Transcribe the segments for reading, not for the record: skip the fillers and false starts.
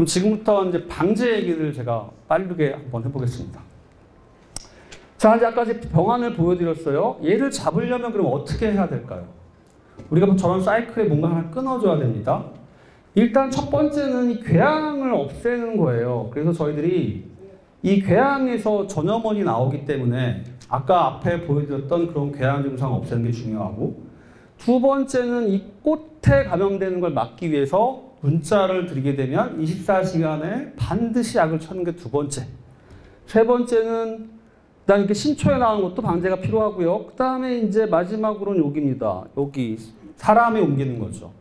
그럼 지금부터 이제 방제 얘기를 제가 빠르게 한번 해보겠습니다. 자, 이제 아까 병안을 보여드렸어요. 얘를 잡으려면 그럼 어떻게 해야 될까요? 우리가 저런 사이클에 뭔가 하나 끊어줘야 됩니다. 일단 첫 번째는 이 궤양을 없애는 거예요. 그래서 저희들이 이 궤양에서 전염원이 나오기 때문에 아까 앞에 보여드렸던 그런 궤양 증상 없애는 게 중요하고, 두 번째는 이 꽃에 감염되는 걸 막기 위해서 문자를 드리게 되면 24시간에 반드시 약을 쳐는 게 두 번째. 세 번째는 그다음에 이렇게 신초에 나오는 것도 방제가 필요하고요. 그 다음에 이제 마지막으로는 여기입니다. 여기 사람에 옮기는 거죠.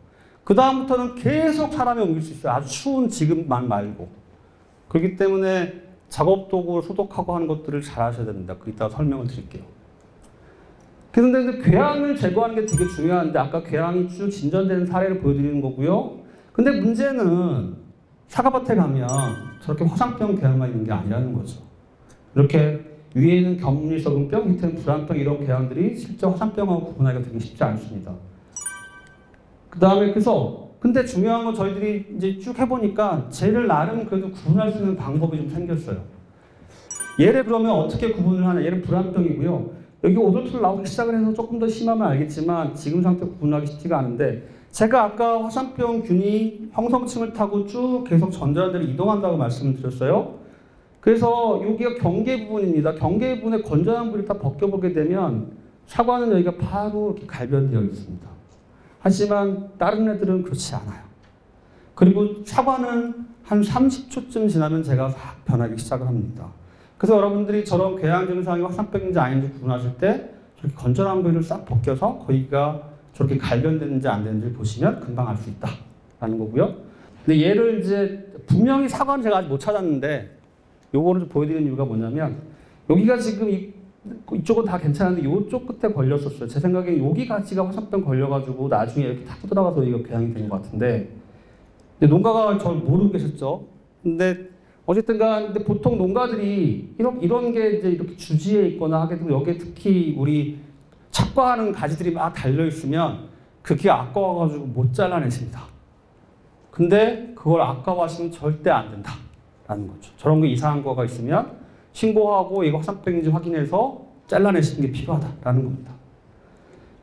그 다음부터는 계속 사람에 옮길 수 있어요. 아주 추운 지금만 말고. 그렇기 때문에 작업 도구 소독하고 하는 것들을 잘 하셔야 됩니다. 그 이따가 설명을 드릴게요. 그런데 궤양을 제거하는 게 되게 중요한데 아까 궤양이 쭉 진전되는 사례를 보여드리는 거고요. 근데 문제는 사과밭에 가면 저렇게 화상병 궤양만 있는 게 아니라는 거죠. 이렇게 위에는 견물썩은병, 밑에는 불안병 이런 궤양들이 실제 화상병하고 구분하기가 되게 쉽지 않습니다. 그 다음에 근데 중요한 건 저희들이 이제 쭉 해보니까 쟤를 나름 그래도 구분할 수 있는 방법이 좀 생겼어요. 얘를 그러면 어떻게 구분을 하냐? 얘는 불안병이고요. 여기 오돌토를 나오기 시작을 해서 조금 더 심하면 알겠지만 지금 상태 구분하기 쉽지가 않은데, 제가 아까 화상병균이 형성층을 타고 쭉 계속 전자들이 이동한다고 말씀을 드렸어요. 그래서 여기가 경계 부분입니다. 경계 부분에 건전한 부분을 다 벗겨보게 되면 사과는 여기가 바로 이렇게 갈변되어 있습니다. 하지만 다른 애들은 그렇지 않아요. 그리고 사과는 한 30초쯤 지나면 제가 확 변하기 시작을 합니다. 그래서 여러분들이 저런 궤양 증상이 화상병인지 아닌지 구분하실 때 저렇게 건전한 부위를 싹 벗겨서 거기가 저렇게 갈변되는지 안 되는지 보시면 금방 알 수 있다라는 거고요. 근데 얘를 이제 분명히 사과는 제가 아직 못 찾았는데 요거를 좀 보여드리는 이유가 뭐냐면 여기가 지금 이쪽은 다 괜찮은데 이쪽 끝에 걸렸었어요. 제 생각에 여기 가지가 화상병 걸려가지고 나중에 이렇게 타고 들어가서 이거 궤양이 된 것 같은데, 농가가 절 모르고 계셨죠. 근데 어쨌든 근데 보통 농가들이 이런 게 이제 이렇게 주지에 있거나 하게 되면 여기에 특히 우리 착과하는 가지들이 막 달려있으면 그게 아까워가지고 못 잘라내십니다. 근데 그걸 아까워하시면 절대 안 된다라는 거죠. 저런 게 이상한 거가 있으면 신고하고 이거 화상병인지 확인해서 잘라내시는 게 필요하다라는 겁니다.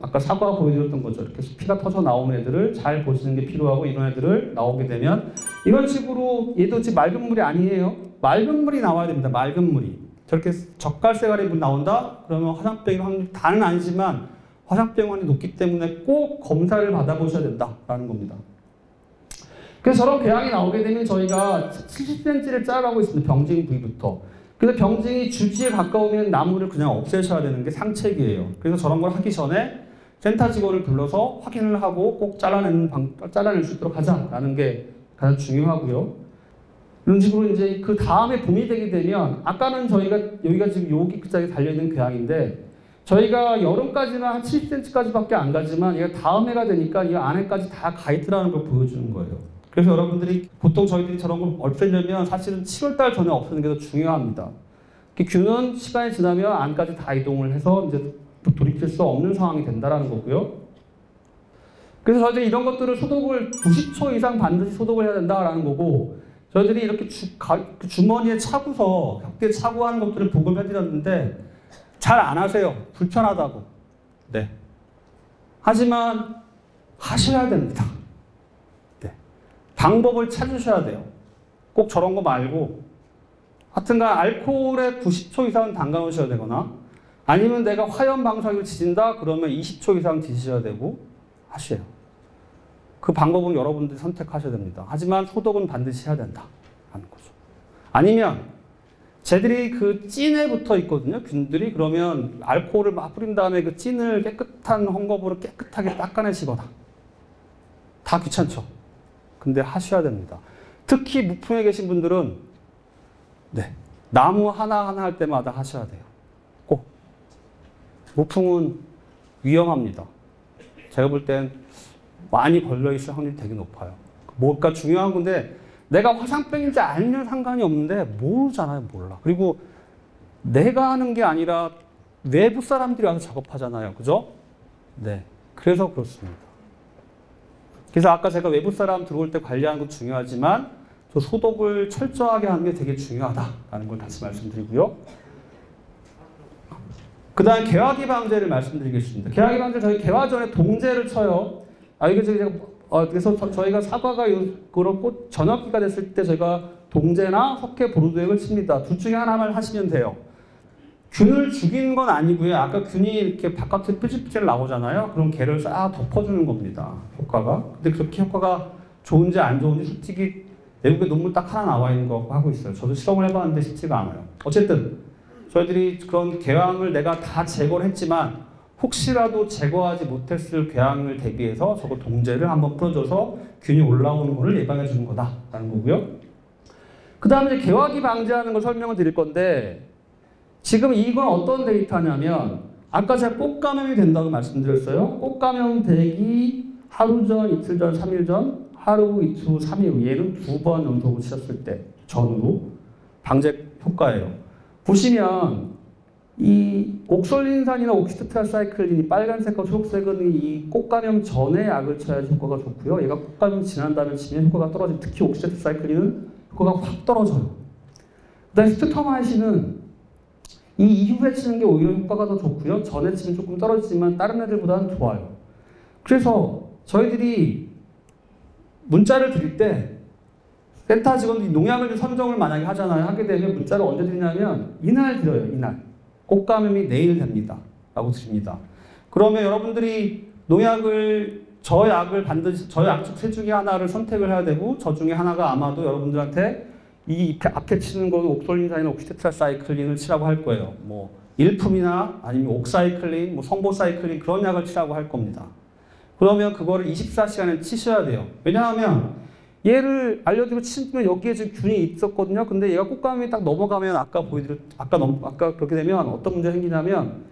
아까 사과 보여드렸던 거죠. 이렇게 피가 터져 나오는 애들을 잘 보시는 게 필요하고, 이런 애들을 나오게 되면 이런 식으로 얘도 지금 맑은 물이 아니에요. 맑은 물이 나와야 됩니다. 맑은 물이. 저렇게 젓갈색깔의 물이 나온다? 그러면 화상병일 확률이 다는 아니지만 화상병 확률이 높기 때문에 꼭 검사를 받아보셔야 된다라는 겁니다. 그래서 저런 궤양이 나오게 되면 저희가 70cm를 짜라고 있습니다. 병증 부위부터. 근데 병증이 주지에 가까우면 나무를 그냥 없애셔야 되는 게 상책이에요. 그래서 저런 걸 하기 전에 센터 직원을 불러서 확인을 하고 꼭 잘라낼 수 있도록 하자라는 게 가장 중요하고요. 이런 식으로 이제 그 다음에 봄이 되게 되면, 아까는 여기가 지금 여기 끝자리에 달려있는 궤양인데 저희가 여름까지는 한 70cm까지밖에 안 가지만 얘가 다음 해가 되니까 이 안에까지 다 가 있더라는 걸 보여주는 거예요. 그래서 여러분들이 보통 저희들이 저런 걸 없애려면 사실은 7월달 전에 없애는 게 더 중요합니다. 균은 시간이 지나면 안까지 다 이동을 해서 이제 돌이킬 수 없는 상황이 된다는 거고요. 그래서 저희들이 이런 것들을 소독을 90초 이상 반드시 소독을 해야 된다라는 거고, 저희들이 이렇게 주머니에 차고서 벽대에 차고 하는 것들을 보급해드렸는데 잘 안 하세요. 불편하다고. 네. 하지만 하셔야 됩니다. 방법을 찾으셔야 돼요. 꼭 저런 거 말고 하여튼간 알코올에 90초 이상은 담가 놓으셔야 되거나, 아니면 내가 화염 방사기를 지진다 그러면 20초 이상 지지셔야 되고 하셔요. 그 방법은 여러분들이 선택하셔야 됩니다. 하지만 소독은 반드시 해야 된다라는 거죠. 아니면 쟤들이 그 찐에 붙어 있거든요. 균들이. 그러면 알코올을 막 뿌린 다음에 그 찐을 깨끗한 헝겊으로 깨끗하게 닦아내시거나. 다 귀찮죠. 근데 하셔야 됩니다. 특히 무풍에 계신 분들은 나무 하나하나 할 때마다 하셔야 돼요. 꼭. 무풍은 위험합니다. 제가 볼 땐 많이 걸려있을 확률이 되게 높아요. 뭘까 중요한 건데 내가 화상병인지 아니면 상관이 없는데 모르잖아요. 몰라. 그리고 내가 하는 게 아니라 외부 사람들이 와서 작업하잖아요. 그죠? 네. 그래서 그렇습니다. 그래서 아까 제가 외부 사람 들어올 때 관리하는 거 중요하지만 저 소독을 철저하게 하는 게 되게 중요하다라는 걸 다시 말씀드리고요. 그 다음 개화기 방제를 말씀드리겠습니다. 개화기 방제 저희 개화 전에 동제를 쳐요. 이게 제가 그래서 저희가 사과가 그렇고 전역기가 됐을 때 저희가 동제나 석회 보루도액을 칩니다. 둘 중에 하나만 하시면 돼요. 균을 죽이는 건 아니고요. 아까 균이 이렇게 바깥에 삐질삐질 나오잖아요. 그럼 걔를 싹 덮어주는 겁니다. 효과가. 근데 그렇게 효과가 좋은지 안 좋은지 솔직히 외국에 논문 딱 하나 나와 있는 거 하고 있어요. 저도 실험을 해봤는데 쉽지가 않아요. 어쨌든 저희들이 그런 궤양을 내가 다 제거를 했지만 혹시라도 제거하지 못했을 궤양을 대비해서 저거 동제를 한번 풀어줘서 균이 올라오는 것을 예방해 주는 거다라는 거고요. 그 다음에 개화기 방지하는 걸 설명을 드릴 건데 지금 이건 어떤 데이터냐면 아까 제가 꽃감염이 된다고 말씀드렸어요. 꽃감염 되기 하루 전, 이틀 전, 3일 전, 하루, 이틀 후, 3일 후 얘는 2번 연속으로 치셨을 때 전후로 방제 효과예요. 보시면 이 옥솔린산이나 옥시테트라사이클린이 빨간색과 초록색은 이 꽃감염 전에 약을 쳐야지 효과가 좋고요. 얘가 꽃감염 지난 다음에 치면 효과가 떨어지고 특히 옥시테트라사이클린은 효과가 확 떨어져요. 그다음에 스트레프토마이신은 이 이후에 치는 게 오히려 효과가 더 좋고요. 전에 치면 조금 떨어지지만 다른 애들보다는 좋아요. 그래서 저희들이 문자를 드릴 때 센터 직원들이 농약을 선정을 만약에 하잖아요. 하게 되면 문자를 언제 드리냐면 이날 드려요. 이날. 꽃감염이 내일 됩니다. 라고 드립니다. 그러면 여러분들이 농약을 저 약을 반드시 저 약 중 세 중에 하나를 선택을 해야 되고 저 중에 하나가 아마도 여러분들한테 이 앞에 치는 거는 옥솔린산이나 옥시테트라사이클린을 치라고 할 거예요. 뭐 일품이나 아니면 옥사이클린, 뭐 성보사이클린 그런 약을 치라고 할 겁니다. 그러면 그거를 24시간에 치셔야 돼요. 왜냐하면 얘를 알려드리고 치면 여기에 지금 균이 있었거든요. 근데 얘가 꽃감염이 딱 넘어가면 아까 그렇게 되면 어떤 문제가 생기냐면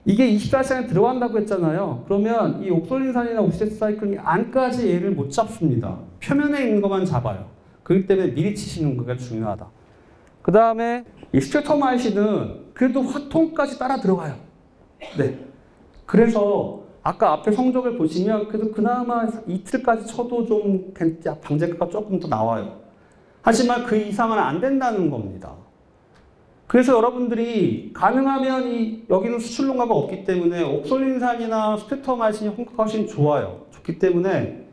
이게 24시간에 들어간다고 했잖아요. 그러면 이 옥솔린산이나 옥시테트라사이클린 안까지 얘를 못 잡습니다. 표면에 있는 것만 잡아요. 그렇기 때문에 미리 치시는 거가 중요하다. 그 다음에 이 스트레토마이신은 그래도 화통까지 따라 들어가요. 네. 그래서 아까 앞에 성적을 보시면 그래도 그나마 이틀까지 쳐도 좀 방제가가 조금 더 나와요. 하지만 그 이상은 안 된다는 겁니다. 그래서 여러분들이 가능하면 여기는 수출 농가가 없기 때문에 옥솔린산이나 스트레토마이신이 효과가 훨씬 좋아요. 좋기 때문에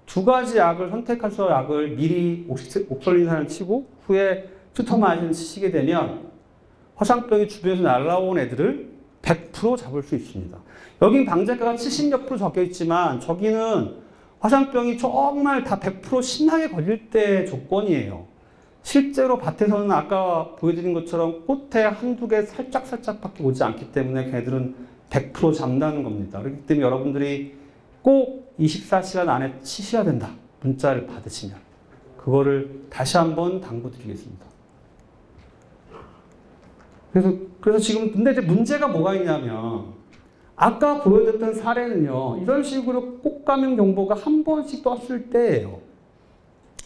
두 가지 약을 선택해서 약을 미리 옥솔린산을 치고 후에 스트레토마이신을 치시게 되면 화상병이 주변에서 날아온 애들을 100% 잡을 수 있습니다. 여긴 방제가가 70몇 프로 적혀 있지만 저기는 화상병이 정말 다 100% 심하게 걸릴 때 조건이에요. 실제로 밭에서는 아까 보여드린 것처럼 꽃에 한두 개 살짝밖에 오지 않기 때문에 걔들은 100% 잡는다는 겁니다. 그렇기 때문에 여러분들이 꼭 24시간 안에 치셔야 된다. 문자를 받으시면. 그거를 다시 한번 당부드리겠습니다. 그래서 지금 근데 이제 문제가 뭐가 있냐면 아까 보여드렸던 사례는요. 이런 식으로 꽃감염 경보가 한 번씩 떴을 때예요.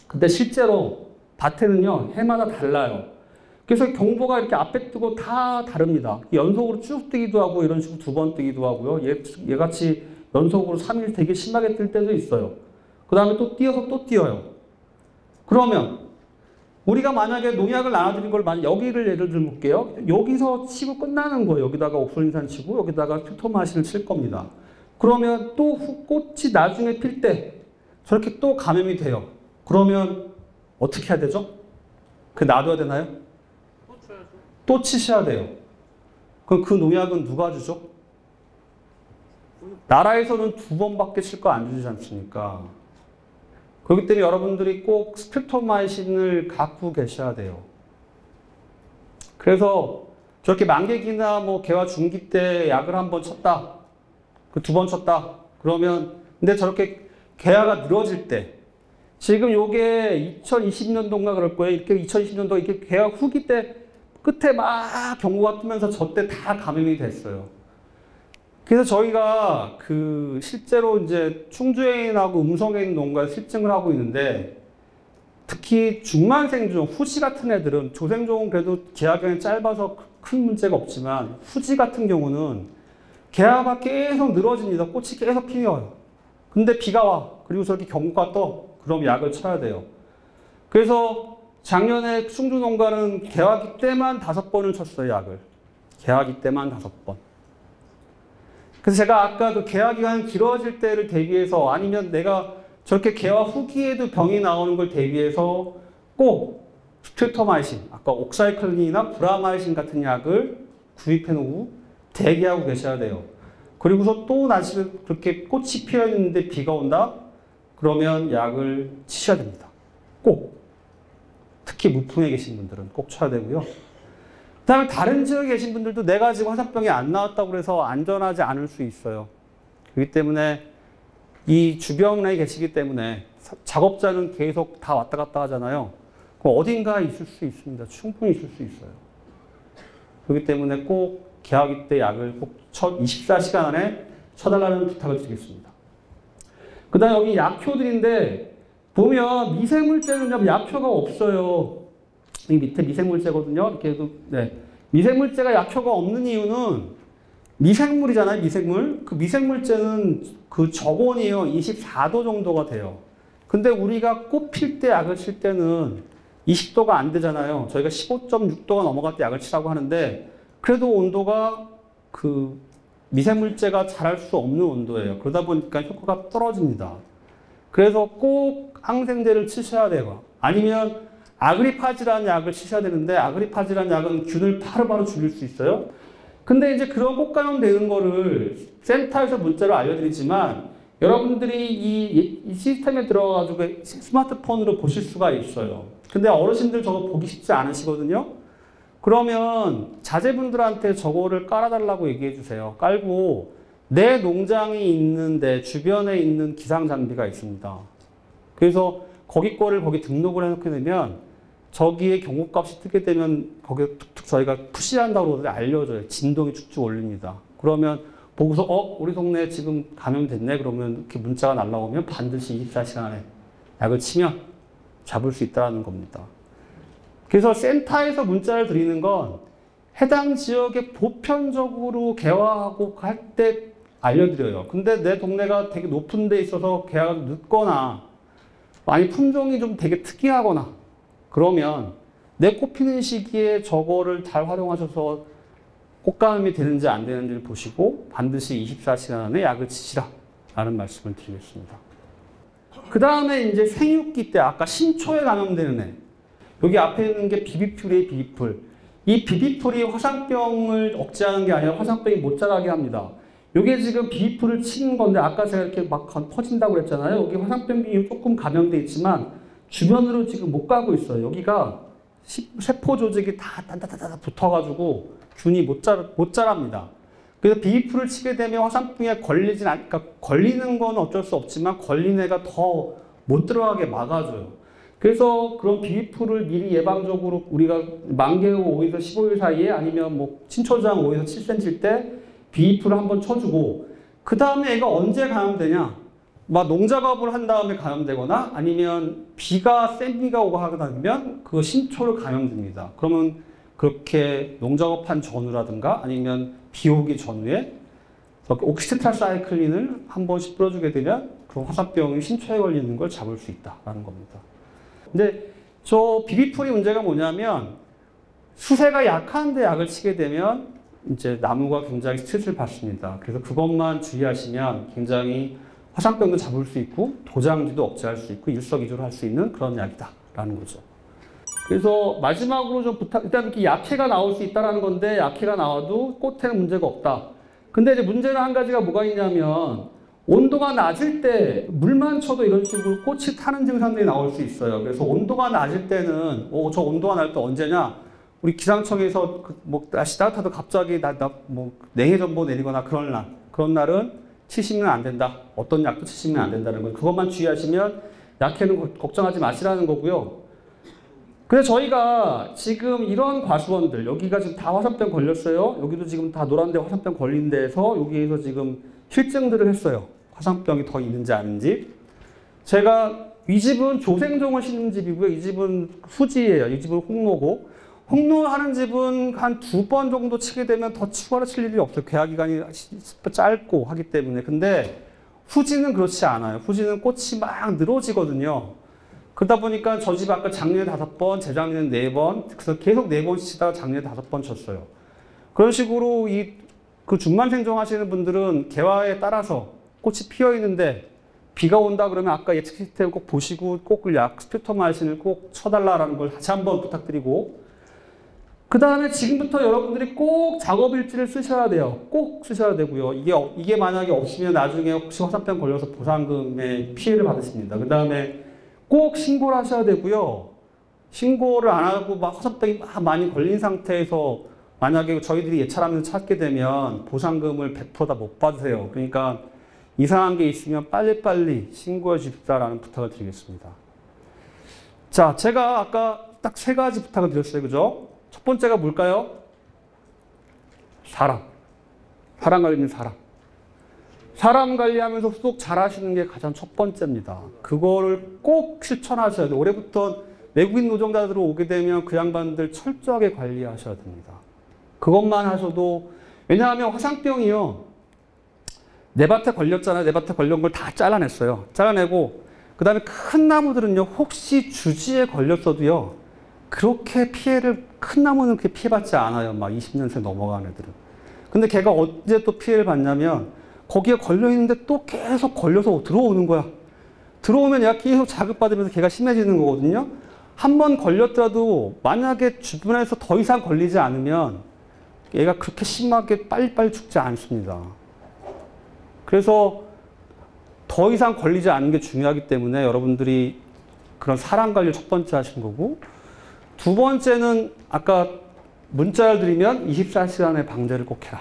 근데 실제로 밭에는요. 해마다 달라요. 그래서 경보가 이렇게 앞에 뜨고 다 다릅니다. 연속으로 쭉 뜨기도 하고 이런 식으로 2번 뜨기도 하고요. 얘같이 연속으로 3일 되게 심하게 뜰 때도 있어요. 그 다음에 또 띄어서 또 띄어요. 그러면 우리가 만약에 농약을 나눠드린 걸 여기를 예를 들어 볼게요. 여기서 치고 끝나는 거예요. 여기다가 옥솔린산 치고 여기다가 스트레토마이신을 칠 겁니다. 그러면 또 꽃이 나중에 필 때 저렇게 또 감염이 돼요. 그러면 어떻게 해야 되죠? 놔둬야 되나요? 또 치셔야 돼요. 그럼 그 농약은 누가 주죠? 나라에서는 2번밖에 칠 거 안 주지 않습니까? 그렇기 때문에 여러분들이 꼭 스트레토마이신을 갖고 계셔야 돼요. 그래서 저렇게 만개기나 뭐 개화 중기 때 약을 한번 쳤다. 그 2번 쳤다. 그러면 근데 저렇게 개화가 늘어질 때 지금 요게 2020년도인가 그럴 거예요. 이렇게 2020년도 이렇게 개화 후기 때 끝에 막 경고가 뜨면서 저 때 다 감염이 됐어요. 그래서 저희가 실제로 이제 충주해인하고 음성해인 농가에 실증을 하고 있는데 특히 중만생종, 후지 같은 애들은 조생종은 그래도 개화경이 짧아서 큰 문제가 없지만 후지 같은 경우는 개화가 계속 늘어집니다. 꽃이 계속 피어요. 근데 비가 와. 그리고 저렇게 경고가 떠. 그럼 약을 쳐야 돼요. 그래서 작년에 충주농가는 개화기 때만 5번을 쳤어요, 약을. 개화기 때만 5번. 그래서 제가 아까 그 개화 기간이 길어질 때를 대비해서 아니면 내가 저렇게 개화 후기에도 병이 나오는 걸 대비해서 꼭 스트립토마이신, 아까 옥사이클린이나 브라마이신 같은 약을 구입해 놓고 대기하고 계셔야 돼요. 그리고서 또 날씨가 그렇게 꽃이 피어 있는데 비가 온다? 그러면 약을 치셔야 됩니다. 꼭. 특히 무풍에 계신 분들은 꼭 쳐야 되고요. 그 다음에 다른 지역에 계신 분들도 내가 지금 화산병이 안 나왔다고 해서 안전하지 않을 수 있어요. 그렇기 때문에 이 주변에 계시기 때문에 작업자는 계속 다 왔다 갔다 하잖아요. 그럼 어딘가에 있을 수 있습니다. 충분히 있을 수 있어요. 그렇기 때문에 꼭 개화기 때 약을 꼭 24시간 안에 쳐달라는 부탁을 드리겠습니다. 그 다음에 여기 약효들인데 보면 미생물제는 약효가 없어요. 이 밑에 미생물제거든요. 이렇게 네. 미생물제가 약효가 없는 이유는 미생물이잖아요. 미생물. 그 미생물제는 그 저온이요. 24도 정도가 돼요. 근데 우리가 꽃 필 때 약을 칠 때는 20도가 안 되잖아요. 저희가 15.6도가 넘어갈 때 약을 치라고 하는데 그래도 온도가 그 미생물제가 자랄 수 없는 온도예요. 그러다 보니까 효과가 떨어집니다. 그래서 꼭 항생제를 치셔야 돼요. 아니면 아그리파지라는 약을 치셔야 되는데 아그리파지라는 약은 균을 바로바로 죽일 수 있어요. 근데 이제 그런 꽃감염 되는 거를 센터에서 문자로 알려드리지만 여러분들이 이 시스템에 들어가가지고 스마트폰으로 보실 수가 있어요. 근데 어르신들 저거 보기 쉽지 않으시거든요. 그러면 자제분들한테 저거를 깔아달라고 얘기해 주세요. 깔고 내 농장이 있는데 주변에 있는 기상 장비가 있습니다. 그래서 거기 거를 거기 등록을 해놓게 되면 저기에 경고값이 뜨게 되면 거기에 툭툭 저희가 푸시한다고 그러더니 알려줘요. 진동이 쭉쭉 올립니다. 그러면 보고서 우리 동네에 지금 감염됐네 그러면 이렇게 문자가 날라오면 반드시 24시간 안에 약을 치면 잡을 수 있다는 겁니다. 그래서 센터에서 문자를 드리는 건 해당 지역에 보편적으로 개화하고 할 때 알려드려요. 근데 내 동네가 되게 높은 데 있어서 개화가 늦거나 많이 품종이 좀 되게 특이하거나 그러면 내 꽃 피는 시기에 저거를 잘 활용하셔서 꽃감염이 되는지 안 되는지를 보시고 반드시 24시간 안에 약을 치시라 라는 말씀을 드리겠습니다. 그 다음에 이제 생육기 때 아까 신초에 감염되는 애 여기 앞에 있는 게 비비풀이에요. 비비풀. 이 비비풀이 화상병을 억제하는 게 아니라 화상병이 못 자라게 합니다. 이게 지금 비비풀을 치는 건데 아까 제가 이렇게 막 퍼진다고 그랬잖아요. 여기 화상병이 조금 감염돼 있지만 주변으로 지금 못 가고 있어요. 여기가 세포 조직이 다 붙어가지고 균이 못 자랍니다. 그래서 비비풀을 치게 되면 화상병에 그러니까 걸리는 건 어쩔 수 없지만 걸린 애가 더 못 들어가게 막아줘요. 그래서 그런 비비풀을 미리 예방적으로 우리가 만개후 5에서 15일 사이에 아니면 뭐 신초장 5에서 7cm일 때 비비풀을 한번 쳐주고 그 다음에 애가 언제 감염되냐? 막 농작업을 한 다음에 감염되거나 아니면 센 비가 오고 하면 그 신초를 감염됩니다. 그러면 그렇게 농작업한 전후라든가 아니면 비 오기 전후에 옥시테트라사이클린을 한 번씩 뿌려주게 되면 그 화상병이 신초에 걸리는 걸 잡을 수 있다라는 겁니다. 근데 저 비비풀이 문제가 뭐냐면 수세가 약한데 약을 치게 되면 이제 나무가 굉장히 스트레스를 받습니다. 그래서 그것만 주의하시면 굉장히 화상병도 잡을 수 있고 도장지도 억제할 수 있고 일석이조로 할 수 있는 그런 약이다라는 거죠. 그래서 마지막으로 좀 일단 이렇게 약해가 나올 수 있다는 건데 약해가 나와도 꽃에는 문제가 없다. 근데 이제 문제는 한 가지가 뭐가 있냐면 온도가 낮을 때 물만 쳐도 이런 식으로 꽃이 타는 증상들이 나올 수 있어요. 그래서 온도가 낮을 때는 저 온도가 낮을 때 언제냐? 우리 기상청에서 날씨 따뜻하도 갑자기 뭐 냉해전보 내리거나 그런 날은 치시면 안 된다. 어떤 약도 치시면 안 된다는 거. 그것만 주의하시면 약해는 걱정하지 마시라는 거고요. 그래서 저희가 지금 이런 과수원들 여기가 지금 다 화산병 걸렸어요. 여기도 지금 다 노란데 화산병 걸린 데에서 여기에서 지금 실증들을 했어요. 화산병이 더 있는지 아닌지. 제가 이 집은 조생종을 심는 집이고요. 이 집은 후지예요. 이 집은 홍로고. 홍로하는 집은 한 2번 정도 치게 되면 더 추가로 칠 일이 없어요. 개화기간이 짧고 하기 때문에. 근데 후지는 그렇지 않아요. 후지는 꽃이 막 늘어지거든요. 그러다 보니까 저 집 아까 작년에 5번, 재작년에 4번, 그래서 계속 4번 치다가 작년에 5번 쳤어요. 그런 식으로 그 중만 생존하시는 분들은 개화에 따라서 꽃이 피어 있는데 비가 온다 그러면 아까 예측 시스템 꼭 보시고 꼭 스피토마이신을 꼭 쳐달라는 걸 다시 한번 부탁드리고, 그 다음에 지금부터 여러분들이 꼭 작업일지를 쓰셔야 돼요. 꼭 쓰셔야 되고요. 이게 만약에 없으면 나중에 혹시 화산병 걸려서 보상금의 피해를 받으십니다. 그 다음에 꼭 신고를 하셔야 되고요. 신고를 안 하고 막 화산병이 막 많이 걸린 상태에서 만약에 저희들이 예찰하면서 찾게 되면 보상금을 100% 다 못 받으세요. 그러니까 이상한 게 있으면 빨리빨리 신고해 주십사라는 부탁을 드리겠습니다. 자, 제가 아까 딱 3가지 부탁을 드렸어요. 그죠? 첫 번째가 뭘까요? 사람. 사람 관리는 사람. 사람 관리하면서 쏙 잘하시는 게 가장 첫 번째입니다. 그거를 꼭 실천하셔야 돼요. 올해부터 외국인 노동자들 오게 되면 그 양반들 철저하게 관리하셔야 됩니다. 그것만 하셔도, 왜냐하면 화상병이요, 내 밭에 걸렸잖아요. 내 밭에 걸린 걸 다 잘라냈어요. 잘라내고 그 다음에 큰 나무들은요, 혹시 주지에 걸렸어도요, 그렇게 큰 나무는 그렇게 피해받지 않아요. 막 20년생 넘어간 애들은. 근데 걔가 언제 또 피해를 받냐면 거기에 걸려있는데 또 계속 걸려서 들어오는 거야. 들어오면 얘가 계속 자극받으면서 걔가 심해지는 거거든요. 한 번 걸렸더라도 만약에 주변에서 더 이상 걸리지 않으면 얘가 그렇게 심하게 빨리빨리 죽지 않습니다. 그래서 더 이상 걸리지 않는 게 중요하기 때문에 여러분들이 그런 사람 관리를 첫 번째 하신 거고, 두 번째는 아까 문자를 드리면 24시간의 방제를 꼭 해라.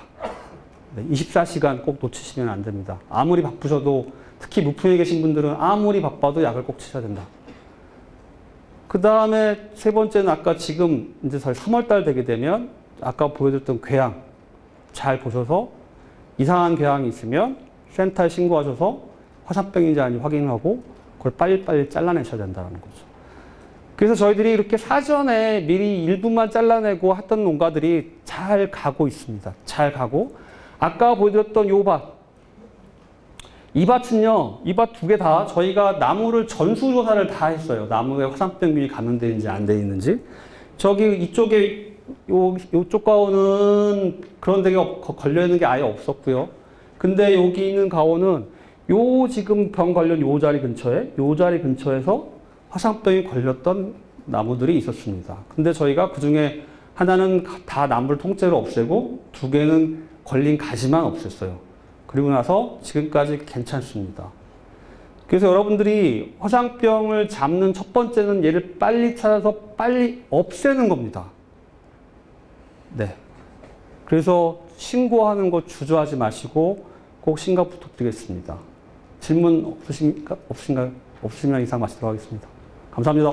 24시간 꼭 놓치시면 안 됩니다. 아무리 바쁘셔도, 특히 무풍에 계신 분들은 아무리 바빠도 약을 꼭 치셔야 된다. 그 다음에 세 번째는 아까 지금 이제 3월달 되게 되면 아까 보여드렸던 궤양 잘 보셔서 이상한 궤양이 있으면 센터에 신고하셔서 화산병인지 아닌지 확인하고 그걸 빨리빨리 잘라내셔야 된다는 거죠. 그래서 저희들이 이렇게 사전에 미리 일부만 잘라내고 했던 농가들이 잘 가고 있습니다. 잘 가고, 아까 보여드렸던 요 밭, 이 밭은요, 이 밭 2개 다 저희가 나무를 전수조사를 다 했어요. 나무에 화산병균이 감염되어 있는지 안 되어 있는지. 저기 이쪽에 요쪽 가오는 그런 데가 걸려있는 게 아예 없었고요. 근데 여기 있는 가오는 요 지금 병 관련 요 자리 근처에서 화산병이 걸렸던 나무들이 있었습니다. 근데 저희가 그 중에 하나는 다 나무를 통째로 없애고 2개는 걸린 가지만 없앴어요. 그리고 나서 지금까지 괜찮습니다. 그래서 여러분들이 화상병을 잡는 첫 번째는 얘를 빨리 찾아서 빨리 없애는 겁니다. 네. 그래서 신고하는 거 주저하지 마시고 꼭 신고 부탁드리겠습니다. 질문 없으시면 이상 마치도록 하겠습니다. 감사합니다.